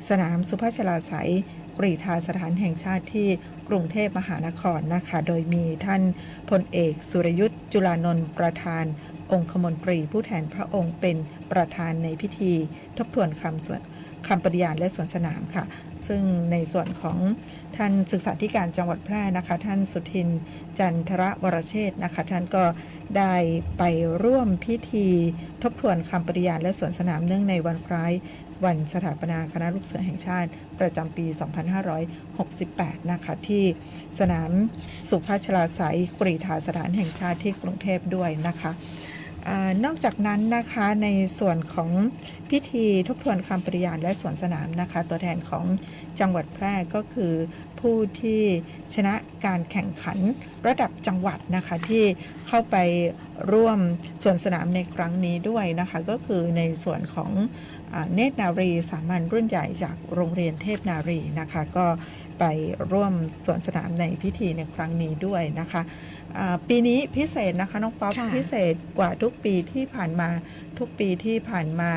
สนามสุพัชราไสยกรีฑาสถานแห่งชาติที่กรุงเทพมหานครนะคะโดยมีท่านพลเอกสุรยุทธ์จุลานนท์ประธานองคมนตรีผู้แทนพระองค์เป็นประธานในพิธีทบทวนคำปฏิญาณและสวนสนามค่ะซึ่งในส่วนของท่านศึกษาธิการจังหวัดแพร่นะคะท่านสุทินจันทรวรเชษฐ์นะคะท่านก็ได้ไปร่วมพิธีทบทวนคำปฏิญาณและสวนสนามเนื่องในวันคล้ายวันสถาปนาคณะลูกเสือแห่งชาติประจำปี 2568 นะคะที่สนามสุพัชราไสยกรีฑาสถานแห่งชาติที่กรุงเทพด้วยนะคะนอกจากนั้นนะคะในส่วนของพิธีทบทวนคำปฏิญาณและสวนสนามนะคะตัวแทนของจังหวัดแพร่ก็คือผู้ที่ชนะการแข่งขันระดับจังหวัดนะคะที่เข้าไปร่วมสวนสนามในครั้งนี้ด้วยนะคะก็คือในส่วนของเนตรนารีสามัญรุ่นใหญ่จากโรงเรียนเทพนารีนะคะก็ไปร่วมสวนสนามในพิธีในครั้งนี้ด้วยนะคะปีนี้พิเศษนะคะน้องป๊อปพิเศษกว่าทุกปีที่ผ่านมา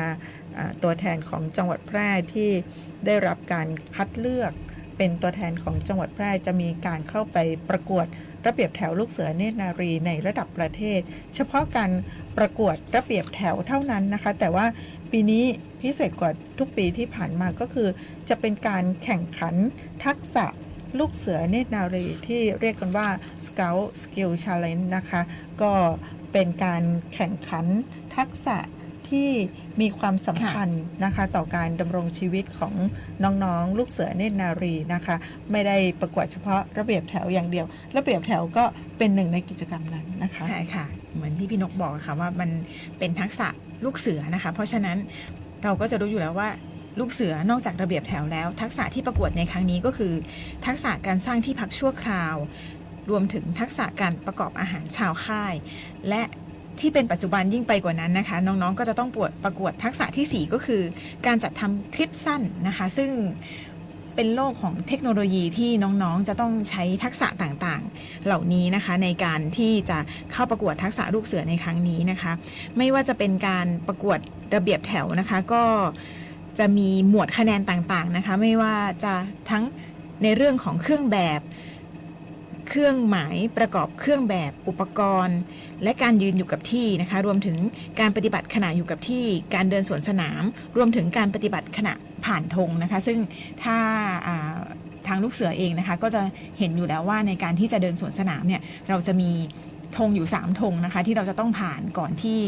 ตัวแทนของจังหวัดแพร่ที่ได้รับการคัดเลือกเป็นตัวแทนของจังหวัดแพร่จะมีการเข้าไปประกวดระเบียบแถวลูกเสือเนตรนารีในระดับประเทศเฉพาะการประกวดระเบียบแถวเท่านั้นนะคะแต่ว่าปีนี้พิเศษกว่าทุกปีที่ผ่านมาก็คือจะเป็นการแข่งขันทักษะลูกเสือเนตรนารีที่เรียกกันว่า Scout Skill Challenge นะคะก็เป็นการแข่งขันทักษะที่มีความสำคัญนะคะต่อการดำรงชีวิตของน้องๆลูกเสือเนตรนารีนะคะไม่ได้ประกวดเฉพาะระเบียบแถวอย่างเดียวระเบียบแถวก็เป็นหนึ่งในกิจกรรมนั้นนะคะใช่ค่ะเหมือนที่พี่นกบอกค่ะว่ามันเป็นทักษะลูกเสือนะคะเพราะฉะนั้นเราก็จะรู้อยู่แล้วว่าลูกเสือนอกจากระเบียบแถวแล้วทักษะที่ประกวดในครั้งนี้ก็คือทักษะการสร้างที่พักชั่วคราวรวมถึงทักษะการประกอบอาหารชาวค่ายและที่เป็นปัจจุบันยิ่งไปกว่านั้นนะคะน้องๆก็จะต้องประกวดทักษะที่4ก็คือการจัดทำคลิปสั้นนะคะซึ่งเป็นโลกของเทคโนโลยีที่น้องๆจะต้องใช้ทักษะต่างๆเหล่านี้นะคะในการที่จะเข้าประกวดทักษะลูกเสือในครั้งนี้นะคะไม่ว่าจะเป็นการประกวดระเบียบแถวนะคะก็จะมีหมวดคะแนนต่างๆนะคะไม่ว่าจะทั้งในเรื่องของเครื่องแบบเครื่องหมายประกอบเครื่องแบบอุปกรณ์และการยืนอยู่กับที่นะคะรวมถึงการปฏิบัติขณะอยู่กับที่การเดินสวนสนามรวมถึงการปฏิบัติขณะผ่านธงนะคะซึ่งถ้าทางลูกเสือเองนะคะก็จะเห็นอยู่แล้วว่าในการที่จะเดินสวนสนามเนี่ยเราจะมีธงอยู่3ธงนะคะที่เราจะต้องผ่านก่อนที่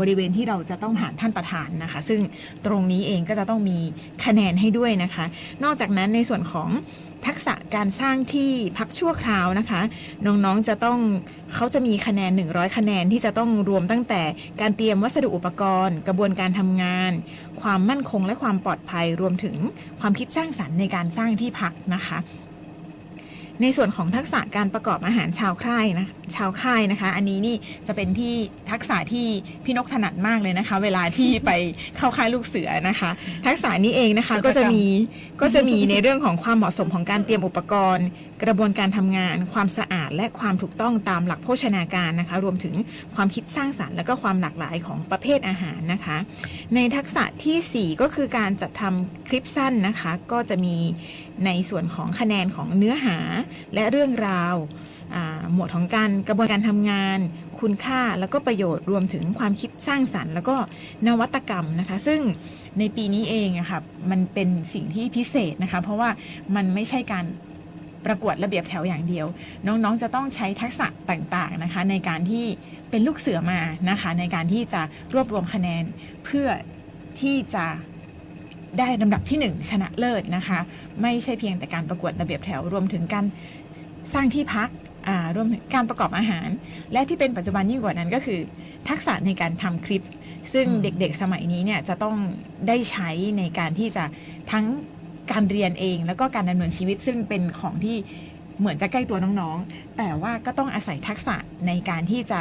บริเวณที่เราจะต้องผ่านท่านประธานนะคะซึ่งตรงนี้เองก็จะต้องมีคะแนนให้ด้วยนะคะนอกจากนั้นในส่วนของทักษะการสร้างที่พักชั่วคราวนะคะน้องๆเขาจะมีคะแนน100คะแนนที่จะต้องรวมตั้งแต่การเตรียมวัสดุอุปกรณ์กระบวนการทำงานความมั่นคงและความปลอดภัยรวมถึงความคิดสร้างสรรค์ในการสร้างที่พักนะคะในส่วนของทักษะการประกอบอาหารชาวค่ายนะคะอันนี้นี่จะเป็นที่ทักษะที่พี่นกถนัดมากเลยนะคะเวลาที่ไปเข้าค่ายลูกเสือนะคะทักษะนี้เองนะคะก็จะมีในเรื่องของความเหมาะสมของการเตรียมอุปกรณ์กระบวนการทำงานความสะอาดและความถูกต้องตามหลักโภชนาการนะคะรวมถึงความคิดสร้างสรรค์และก็ความหลากหลายของประเภทอาหารนะคะในทักษะที่4ก็คือการจัดทำคลิปสั้นนะคะก็จะมีในส่วนของคะแนนของเนื้อหาและเรื่องราวหมวดของการกระบวนการทำงาน คุณค่าแล้วก็ประโยชน์รวมถึงความคิดสร้างสรรค์แล้วก็นวัตกรรมนะคะซึ่งในปีนี้เองอะค่ะมันเป็นสิ่งที่พิเศษนะคะเพราะว่ามันไม่ใช่การประกวดระเบียบแถวอย่างเดียวน้องๆจะต้องใช้ทักษะต่างๆนะคะในการที่เป็นลูกเสือมานะคะในการที่จะรวบรวมคะแนนเพื่อที่จะได้ลำดับที่1ชนะเลิศนะคะไม่ใช่เพียงแต่การประกวดระเบียบแถวรวมถึงการสร้างที่พักรวมถึงการประกอบอาหารและที่เป็นปัจจุบันยิ่งกว่านั้นก็คือทักษะในการทำคลิปซึ่งเด็กๆสมัยนี้เนี่ยจะต้องได้ใช้ในการที่จะทั้งการเรียนเองแล้วก็การดำเนินชีวิตซึ่งเป็นของที่เหมือนจะใกล้ตัวน้องๆแต่ว่าก็ต้องอาศัยทักษะในการที่จะ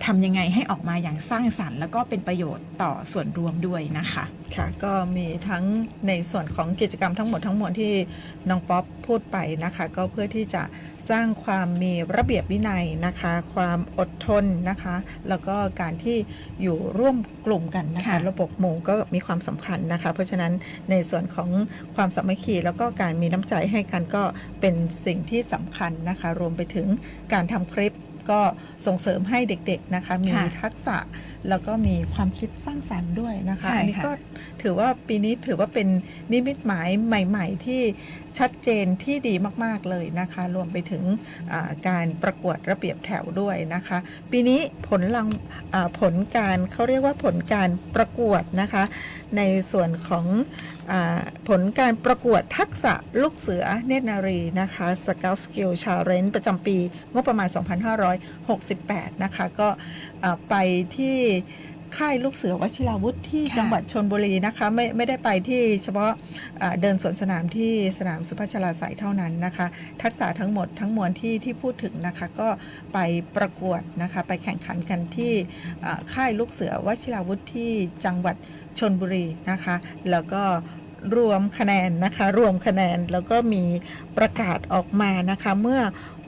ทำยังไงให้ออกมาอย่างสร้างสรรค์แล้วก็เป็นประโยชน์ต่อส่วนรวมด้วยนะคะค่ะก็มีทั้งในส่วนของกิจกรรมทั้งหมดที่น้องป๊อปพูดไปนะคะก็เพื่อที่จะสร้างความมีระเบียบวินัยนะคะความอดทนนะคะแล้วก็การที่อยู่ร่วมกลุ่มกันนะคะระบบหมู่ก็มีความสำคัญนะคะเพราะฉะนั้นในส่วนของความสามัคคีแล้วก็การมีน้ำใจให้กันก็เป็นสิ่งที่สำคัญนะคะรวมไปถึงการทำคลิปก็ส่งเสริมให้เด็กๆนะคะมีทักษะแล้วก็มีความคิดสร้างสรรค์ด้วยนะคะอันนี้ก็ถือว่าปีนี้ถือว่าเป็นนิมิตหมายใหม่ๆที่ชัดเจนที่ดีมากๆเลยนะคะรวมไปถึงการประกวดระเบียบแถวด้วยนะคะปีนี้ผลการเขาเรียกว่าผลการประกวดนะคะในส่วนของผลการประกวดทักษะลูกเสือเนตรนารีนะคะ Scout Skill Challenge ประจำปีงบประมาณ 2568 นะคะก็ไปที่ค่ายลูกเสือวชิราวุธที่จังหวัดชลบุรีนะคะไม่ได้ไปที่เฉพาะเดินสวนสนามที่สนามสุพัชราไสยเท่านั้นนะคะทักษะทั้งหมดทั้งมวลที่พูดถึงนะคะก็ไปประกวดนะคะไปแข่งขันกันที่ค่ายลูกเสือวชิราวุธที่จังหวัดชลบุรีนะคะแล้วก็รวมคะแนนแล้วก็มีประกาศออกมานะคะเมื่อ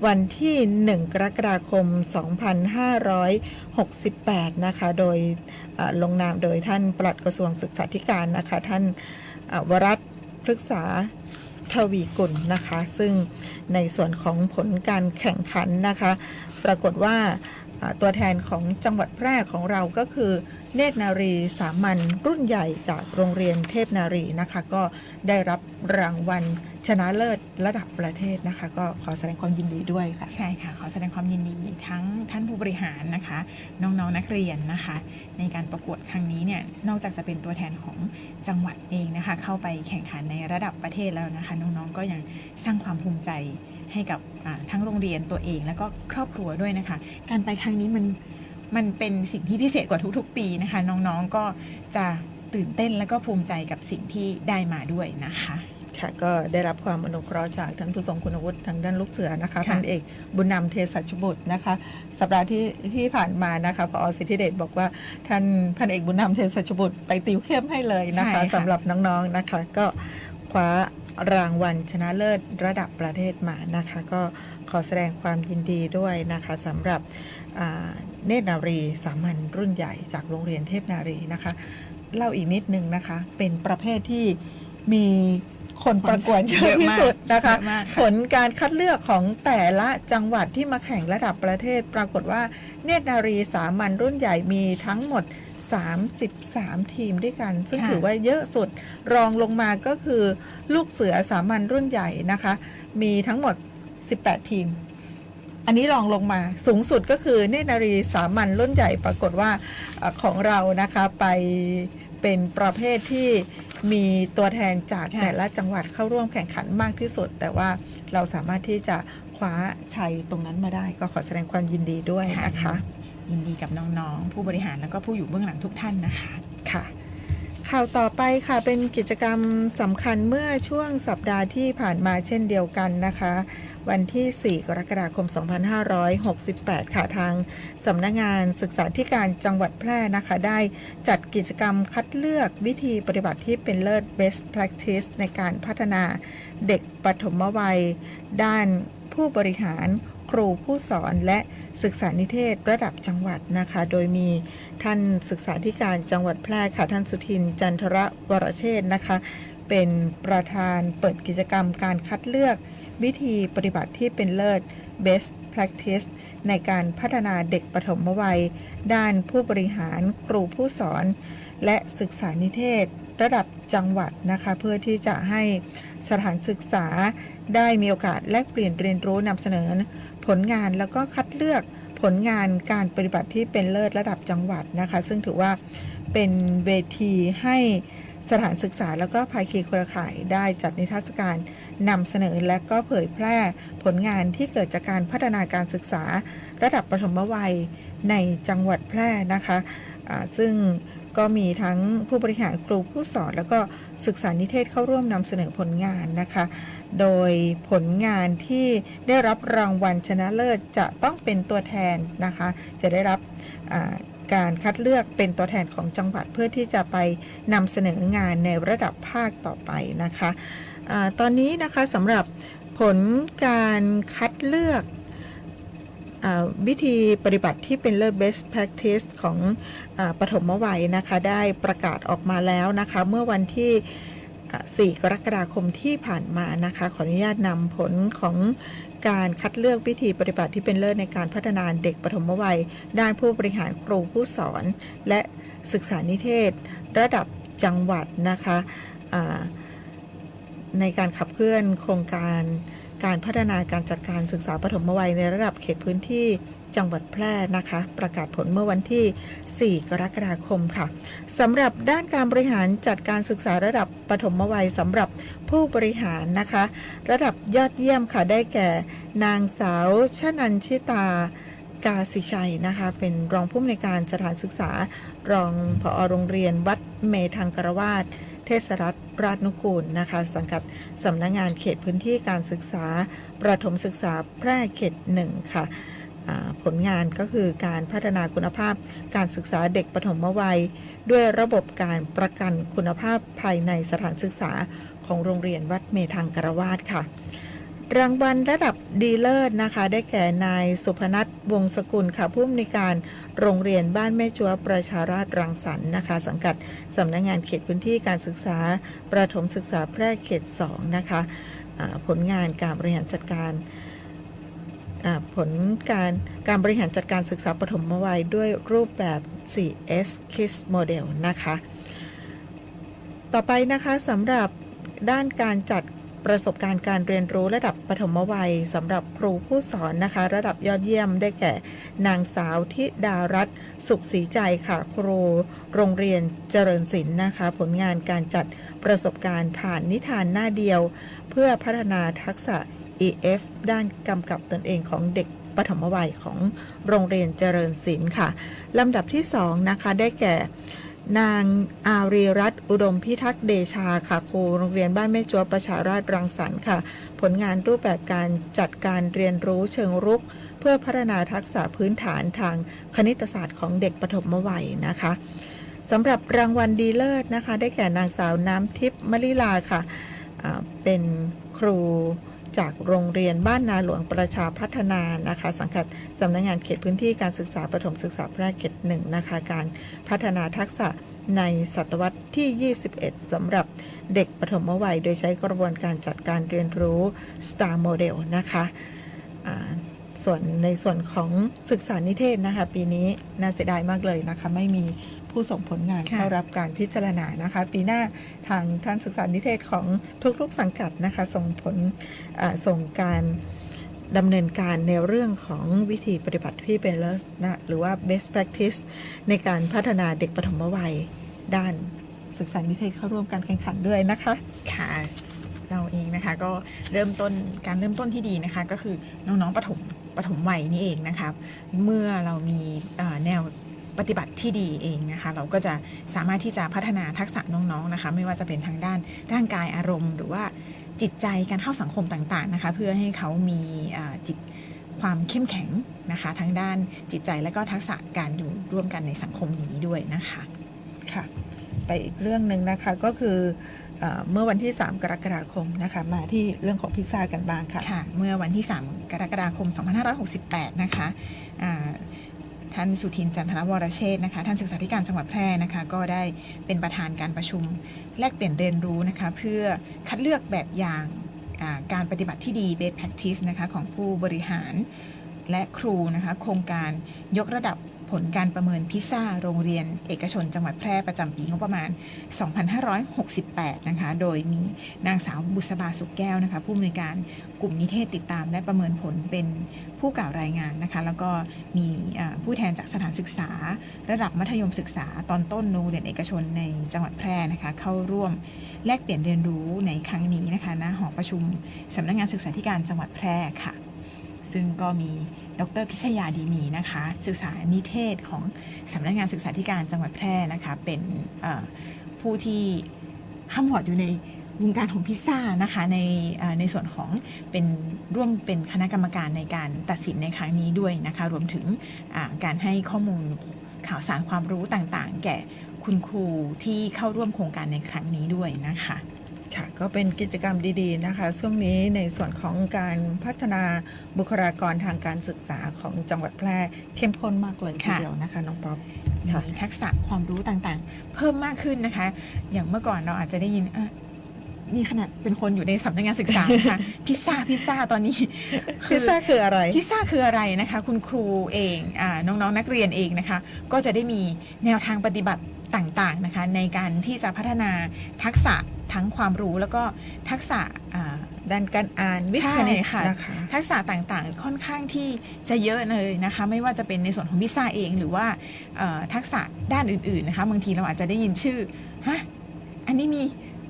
วันที่1กรกฎาคม2568นะคะโดยลงนามโดยท่านปลัดกระทรวงศึกษาธิการนะคะท่านวรัตน์พฤกษาทวีกุลนะคะซึ่งในส่วนของผลการแข่งขันนะคะปรากฏว่าตัวแทนของจังหวัดแพร่ของเราก็คือเนตรนารีสามัญรุ่นใหญ่จากโรงเรียนเทพนารีนะคะก็ได้รับรางวัลชนะเลิศระดับประเทศนะคะก็ขอแสดงความยินดีด้วยค่ะใช่ค่ะขอแสดงความยินดีทั้งท่านผู้บริหารนะคะน้องๆนักเรียนนะคะในการประกวดครั้งนี้เนี่ยนอกจากจะเป็นตัวแทนของจังหวัดเองนะคะเข้าไปแข่งขันในระดับประเทศแล้วนะคะน้องๆก็ยังสร้างความภูมิใจให้กับทั้งโรงเรียนตัวเองแล้วก็ครอบครัวด้วยนะคะการไปครั้งนี้มันเป็นสิ่งที่พิเศษกว่าทุกๆปีนะคะน้องๆก็จะตื่นเต้นแล้วก็ภูมิใจกับสิ่งที่ได้มาด้วยนะคะค่ะก็ได้รับความอนุเคราะห์จากท่านผู้ทรงคุณวุฒิทางด้านลูกเสือนะคะพันเอกบุญนำเทศัชบุตรนะคะสัปดาห์ที่ผ่านมานะคะผอ.สิทธิเดชบอกว่าท่านพันเอกบุญนำเทศัชบุตรไปติวเข้มให้เลยนะคะสำหรับน้องๆนะคะก็คว้ารางวัลชนะเลิศระดับประเทศมานะคะก็ขอแสดงความยินดีด้วยนะคะสำหรับเนตรนารีสามัญรุ่นใหญ่จากโรงเรียนเทพนารีนะคะเล่าอีกนิดนึงนะคะเป็นประเภทที่มีคนประกวดเยอะที่สุดนะคะผลการคัดเลือกของแต่ละจังหวัดที่มาแข่งระดับประเทศปรากฏว่าเนตรนารีสามัญรุ่นใหญ่มีทั้งหมด33ทีมด้วยกันซึ่งถือว่าเยอะสุดรองลงมาก็คือลูกเสือสามัญรุ่นใหญ่นะคะมีทั้งหมด18ทีมอันนี้รองลงมาสูงสุดก็คือเนตรนารีสามัญรุ่นใหญ่ปรากฏว่าของเรานะคะไปเป็นประเภทที่มีตัวแทนจากแต่ละจังหวัดเข้าร่วมแข่งขันมากที่สุดแต่ว่าเราสามารถที่จะคว้าชัยตรงนั้นมาได้ก็ขอแสดงความยินดีด้วยนะคะยินดีกับน้องๆผู้บริหารแล้วก็ผู้อยู่เบื้องหลังทุกท่านนะคะค่ะข่าวต่อไปค่ะเป็นกิจกรรมสำคัญเมื่อช่วงสัปดาห์ที่ผ่านมาเช่นเดียวกันนะคะวันที่4กรกฎาคม2568ค่ะทางสำนักงานศึกษาธิการจังหวัดแพร่นะคะได้จัดกิจกรรมคัดเลือกวิธีปฏิบัติที่เป็นเลิศ best practice ในการพัฒนาเด็กปฐมวัยด้านผู้บริหารครูผู้สอนและศึกษานิเทศระดับจังหวัดนะคะโดยมีท่านศึกษาธิการจังหวัดแพร่ค่ะท่านสุทินจันทรวรเชษฐ์นะคะเป็นประธานเปิดกิจกรรมการคัดเลือก วิธีปฏิบัติที่เป็นเลิศ Best Practice ในการพัฒนาเด็กปฐมวัยด้านผู้บริหารครูผู้สอนและศึกษานิเทศระดับจังหวัดนะคะเพื่อที่จะให้สถานศึกษาได้มีโอกาสแลกเปลี่ยนเรียนรู้นำเสนอผลงานแล้วก็คัดเลือกผลงานการปฏิบัติที่เป็นเลิศระดับจังหวัดนะคะซึ่งถือว่าเป็นเวทีให้สถานศึกษาแล้วก็ภาคีเครือข่ายได้จัดนิทรรศการนำเสนอและก็เผยแพร่ผลงานที่เกิดจากการพัฒนาการศึกษาระดับปฐมวัยในจังหวัดแพร่นะคะซึ่งก็มีทั้งผู้บริหารครูผู้สอนแล้วก็ศึกษานิเทศเข้าร่วมนำเสนอผลงานนะคะโดยผลงานที่ได้รับรางวัลชนะเลิศจะต้องเป็นตัวแทนนะคะจะได้รับการคัดเลือกเป็นตัวแทนของจังหวัดเพื่อที่จะไปนำเสนองานในระดับภาคต่อไปนะคะตอนนี้นะคะสำหรับผลการคัดเลือกวิธีปฏิบัติที่เป็นเลิศ Best Practice ของปฐมวัยนะคะได้ประกาศออกมาแล้วนะคะเมื่อวันที่4 กรกฎาคมที่ผ่านมานะคะขออนุญาตนำผลของการคัดเลือกวิธีปฏิบัติที่เป็นเลิศในการพัฒนาเด็กปฐมวัยด้านผู้บริหารครูผู้สอนและศึกษานิเทศระดับจังหวัดนะคะในการขับเคลื่อนโครงการพัฒนาการจัดการศึกษาปฐมวัยในระดับเขตพื้นที่จังหวัดแพร่นะคะประกาศผลเมื่อวันที่ 4 กรกฎาคมค่ะสำหรับด้านการบริหารจัดการศึกษาระดับปฐมวัยสำหรับผู้บริหารนะคะระดับยอดเยี่ยมค่ะได้แก่นางสาวชนัญชิตากาศิชัยนะคะเป็นรองผู้อำนวยการสถานศึกษารองผอ.โรงเรียนวัดเมธังกรวาสเทศรัฐราชนุกูลนะคะสังกัดสำนักงานเขตพื้นที่การศึกษาประถมศึกษาแพร่เขต 1ค่ะผลงานก็คือการพัฒนาคุณภาพการศึกษาเด็กปฐมวัยด้วยระบบการประกันคุณภาพภายในสถานศึกษาของโรงเรียนวัดเมธังกรวาสค่ะรางวัลระดับดีเลิศนะคะได้แก่นายสุพนัทวงศ์สกุลค่ะผู้อำนวยการโรงเรียนบ้านแม่จัวประชาราษฎร์รังสรรค์นะคะสังกัดสำนักงานเขตพื้นที่การศึกษาประถมศึกษาแพร่เขต 2นะคะผลงานการบริหารจัดการผลการบริหารจัดการศึกษาปฐมวัยด้วยรูปแบบ 4S KISS Model นะคะต่อไปนะคะสำหรับด้านการจัดประสบการณ์การเรียนรู้ระดับปฐมวัยสำหรับครูผู้สอนนะคะระดับยอดเยี่ยมได้แก่นางสาวธิดารัตน์สุขศรีใจค่ะครูโรงเรียนเจริญศิลป์นะคะผลงานการจัดประสบการณ์ผ่านนิทานหน้าเดียวเพื่อพัฒนาทักษะ EF ด้านกำกับตนเองของเด็กปฐมวัยของโรงเรียนเจริญศิลป์ค่ะลำดับที่2นะคะได้แก่นางอารีรัตน์อุดมพิทักษ์เดชาค่ะครูโรงเรียนบ้านแม่จัวประชาราษฎร์รังสรรค์ค่ะผลงานรูปแบบการจัดการเรียนรู้เชิงรุกเพื่อพัฒนาทักษะพื้นฐานทางคณิตศาสตร์ของเด็กปฐมวัยนะคะสำหรับรางวัลดีเลิศนะคะได้แก่นางสาวน้ำทิพย์มลิลาค่ะเป็นครูจากโรงเรียนบ้านนาหลวงประชาพัฒนานะคะสังกัดสำนักงานเขตพื้นที่การศึกษาประถมศึกษาแพร่เขต 1นะคะการพัฒนาทักษะในศตวรรษที่ 21 สำหรับเด็กปฐมวัยโดยใช้กระบวนการจัดการเรียนรู้ STAR Model นะคะในส่วนของศึกษานิเทศนะคะปีนี้น่าเสียดายมากเลยนะคะไม่มีผู้ส่งผลงานเข้ารับการพิจารณานะคะปีหน้าทางท่านศึกษานิเทศของทุกๆสังกัดนะคะส่งการดำเนินการในเรื่องของวิธีปฏิบัติที่เป็นเลิศนะหรือว่า best practice ในการพัฒนาเด็กปฐมวัยด้านศึกษานิเทศเข้าร่วมการแข่งขันด้วยนะคะค่ะเราเองนะคะก็เริ่มต้นที่ดีนะคะก็คือน้องๆปฐมวัยนี่เองนะคะเมื่อเรามีแนวปฏิบัติที่ดีเองนะคะเราก็จะสามารถที่จะพัฒนาทักษะน้องๆนะคะไม่ว่าจะเป็นทางด้านร่างกายอารมณ์หรือว่าจิตใจการเข้าสังคมต่างๆนะคะเพื่อให้เขามีความเข้มแข็งนะคะทั้งด้านจิตใจและก็ทักษะการอยู่ร่วมกันในสังคมนี้ด้วยนะคะค่ะไปอีกเรื่องหนึ่งนะคะก็คือเมื่อวันที่3 กรกฎาคมนะคะมาที่เรื่องของพิซซ่ากันบ้างค่ะเมื่อวันที่3 กรกฎาคม 2568นะคะท่านสุทินจันทรวรเชษฐ์นะคะท่านศึกษาธิการจังหวัดแพร่นะคะก็ได้เป็นประธานการประชุมแลกเปลี่ยนเรียนรู้นะคะเพื่อคัดเลือกแบบอย่าง การปฏิบัติที่ดี best practice นะคะของผู้บริหารและครูนะคะโครงการยกระดับผลการประเมินพิซ่าโรงเรียนเอกชนจังหวัดแพร่ประจำปีงบประมาณ 2568 นะคะโดยมีนางสาวบุษบาสุขแก้วนะคะผู้อำนวยการกลุ่มนิเทศติดตามและประเมินผลเป็นผู้กล่าวรายงานนะคะแล้วก็มีผู้แทนจากสถานศึกษาระดับมัธยมศึกษาตอนต้นโรงเรียนเอกชนในจังหวัดแพร่นะคะเข้าร่วมแลกเปลี่ยนเรียนรู้ในครั้งนี้นะคะณหอประชุมสำนักงานศึกษาธิการจังหวัดแพร่ค่ะซึ่งก็มีดร.พิชยาดีมีนะคะศึกษานิเทศของสำนักงานศึกษาธิการจังหวัดแพร่นะคะเป็นผู้ที่ห้ำหอดอยู่ในวงการของพิซซ่านะคะในส่วนของร่วมเป็นคณะกรรมการในการตัดสินในครั้งนี้ด้วยนะคะรวมถึงการให้ข้อมูลข่าวสารความรู้ต่างๆแก่คุณครูที่เข้าร่วมโครงการในครั้งนี้ด้วยนะคะค่ะก็เป็นกิจกรรมดีๆนะคะช่วงนี้ในส่วนของการพัฒนาบุคลากรทางการศึกษาของจังหวัดแพร่เข้มข้นมากเลยทีเดียวนะคะน้องป๊อปมีทักษะความรู้ต่างๆเพิ่มมากขึ้นนะคะอย่างเมื่อก่อนเราอาจจะได้ยินนี่ขนาดเป็นคนอยู่ในสำนักงานศึกษานะคะพิซซ่าตอนนี้พิซซ่าคืออะไรพิซซ่าคืออะไรนะคะคุณครูเองน้องๆนักเรียนเองนะคะก็จะได้มีแนวทางปฏิบัติต่างๆนะคะในการที่จะพัฒนาทักษะทั้งความรู้แล้วก็ทักษะด้านการอ่านวิทย์คณิตค่ะทักษะต่างๆค่อนข้างที่จะเยอะเลยนะคะไม่ว่าจะเป็นในส่วนของพิซซ่าเองหรือว่าทักษะด้านอื่นๆนะคะบางทีเราอาจจะได้ยินชื่ออันนี้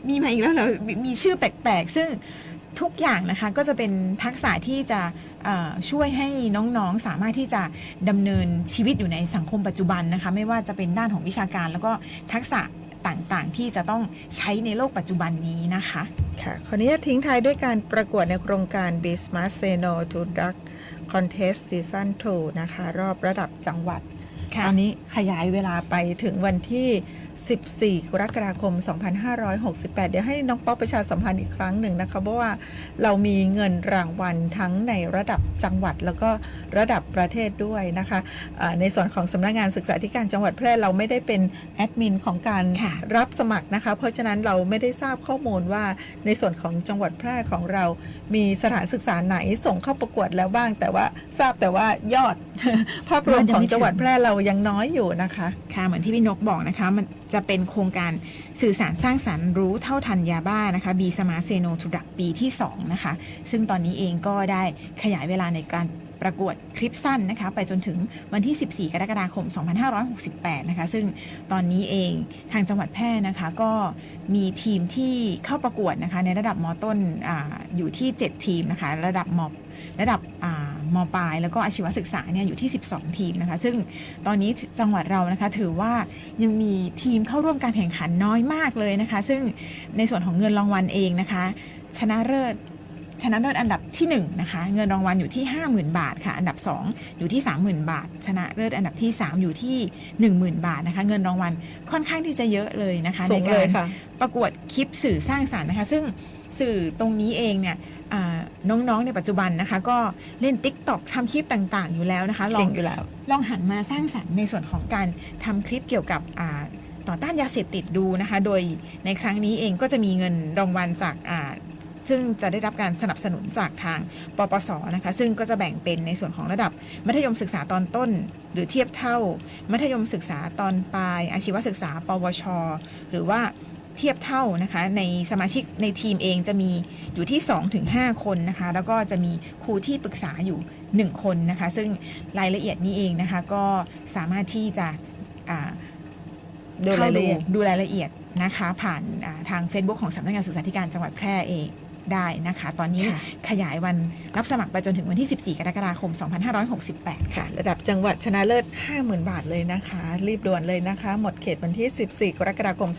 มีมาอีกแล้วเหรอมีชื่อแปลกๆซึ่งทุกอย่างนะคะก็จะเป็นทักษะที่จะช่วยให้น้องๆสามารถที่จะดำเนินชีวิตอยู่ในสังคมปัจจุบันนะคะไม่ว่าจะเป็นด้านของวิชาการแล้วก็ทักษะต่างๆที่จะต้องใช้ในโลกปัจจุบันนี้นะคะค่ะขออนุญาตทิ้งท้ายด้วยการประกวดในโครงการ Be Smart Say No to Drug Contest Season 2 นะคะรอบระดับจังหวัดอันนี้ขยายเวลาไปถึงวันที่14 กรกฎาคม 2568 เดี๋ยวให้น้องป๊อปประชาสัมพันธ์อีกครั้งหนึ่งนะคะเพราะว่าเรามีเงินรางวัลทั้งในระดับจังหวัดแล้วก็ระดับประเทศด้วยนะคะในส่วนของสำนักงานศึกษาธิการจังหวัดแพร่เราไม่ได้เป็นแอดมินของการรับสมัครนะคะเพราะฉะนั้นเราไม่ได้ทราบข้อมูลว่าในส่วนของจังหวัดแพร่ของเรามีสถานศึกษาไหนส่งเข้าประกวดแล้วบ้างแต่ว่าทราบแต่ว่ายอด ภาพรวมของจังหวัดแพร่เรายังน้อยอยู่นะคะค่ะเหมือนที่พี่นกบอกนะคะมันจะเป็นโครงการสื่อสารสร้างสรรค์รู้เท่าทันยาบ้านะคะ Be Smart Say No to Drug ปีที่2นะคะซึ่งตอนนี้เองก็ได้ขยายเวลาในการประกวดคลิปสั้นนะคะไปจนถึงวันที่14 กรกฎาคม 2568 นะคะซึ่งตอนนี้เองทางจังหวัดแพร่นะคะก็มีทีมที่เข้าประกวดนะคะในระดับม.ต้น อยู่ที่7ทีมนะคะระดับม.ปลายแล้วก็อาชีวศึกษาเนี่ยอยู่ที่12ทีมนะคะซึ่งตอนนี้จังหวัดเรานะคะถือว่ายังมีทีมเข้าร่วมการแข่งขันน้อยมากเลยนะคะซึ่งในส่วนของเงินรางวัลเองนะคะชนะเลิศอันดับที่1นะคะเงินรางวัลอยู่ที่ 50,000 บาทค่ะอันดับ2อยู่ที่ 30,000 บาทชนะเลิศอันดับที่3อยู่ที่ 10,000 บาทนะคะเงินรางวัลค่อนข้างที่จะเยอะเลยนะคะในการประกวดคลิปสื่อสร้างสรรค์นะคะซึ่งสื่อตรงนี้เองเนี่ยน้องๆในปัจจุบันนะคะก็เล่น TikTok ทำคลิปต่างๆอยู่แล้วนะคะลองหันมาสร้างสรรค์ในส่วนของการทำคลิปเกี่ยวกับต่อต้านยาเสพติดดูนะคะโดยในครั้งนี้เองก็จะมีเงินรางวัลจากซึ่งจะได้รับการสนับสนุนจากทางปปส.นะคะซึ่งก็จะแบ่งเป็นในส่วนของระดับมัธยมศึกษาตอนต้นหรือเทียบเท่ามัธยมศึกษาตอนปลายอาชีวศึกษาปวช.หรือว่าเทียบเท่านะคะในสมาชิกในทีมเองจะมีอยู่ที่ 2-5 คนนะคะแล้วก็จะมีครูที่ปรึกษาอยู่1คนนะคะซึ่งรายละเอียดนี้เองนะคะก็สามารถที่จะดูรายละเอียดนะคะผ่านทาง Facebook ของสำนักงานศึกษาธิการจังหวัดแพร่เองได้นะคะตอนนี้ขยายวันรับสมัครไปจนถึงวันที่14 กรกฎาคม 2568 ค่ะระดับจังหวัดชนะเลิศ 50,000 บาทเลยนะคะรีบด่วนเลยนะคะหมดเขตวันที่14 กรกฎาคม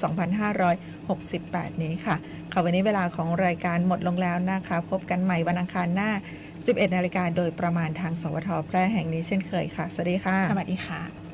2568 นี้ค่ะวันนี้เวลาของรายการหมดลงแล้วนะคะพบกันใหม่วันอังคารหน้า 11 นาฬิกาโดยประมาณทางสวท.แพร่แห่งนี้เช่นเคยค่ะสวัสดีค่ะสวัสดีค่ะ